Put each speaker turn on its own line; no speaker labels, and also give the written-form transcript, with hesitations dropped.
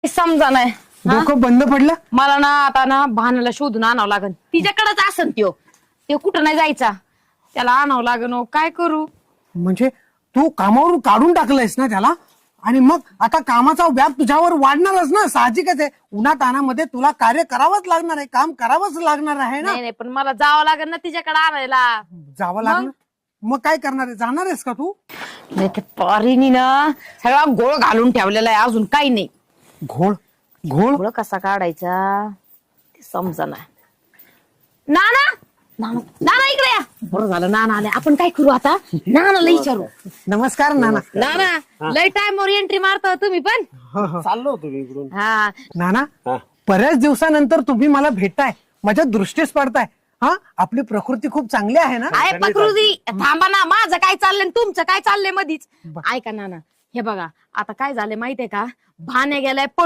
समजा नाही.
डोकं बंद पडलं.
मला ना आता ना भानाला शोधून आणावं लागन. तिच्याकडेच असन त्यो कुठं नाही जायचा. त्याला आणावं लागन. काय करू?
म्हणजे तू कामावरून काढून टाकलंयस ना त्याला, आणि मग आता कामाचा व्याप तुझ्यावर वाढणारच ना, साहजिकच आहे. उन्हातानामध्ये तुला कार्य करावंच लागणार आहे, काम करावंच लागणार आहे ना.
नाही नाही, पण मला जावं लागेल ना तिच्याकडे आणायला.
जावं लागणार. मग काय करणार आहे, जाणार आहेस का तू?
नाही ते पारीनी ना सगळा गोळ घालून ठेवलेला आहे, अजून काही नाही.
घोळ घोळ
गोळ कसा काढायचा ते समजा नाही. नाना नाना नाना इकडे या. बरं झालं नाना आले. आपण काय करू आता? नानाला विचारू.
नमस्कार नाना.
नाना लय टाइमवर एंट्री मारता तुम्ही पण.
चाललो होतो मी इकडून.
हा
नाना,
हा.
बऱ्याच दिवसानंतर तुम्ही मला भेटताय, माझ्या दृष्टीस पडताय. हा, आपली प्रकृती खूप चांगली आहे ना.
आहे प्रकृती. थांबा ना, माझं काय चाललंय तुमचं काय चाललंय मधीच. ऐका नाना, हे बघा आता काय झालंय माहितीये का, भाने गेलाय पळून.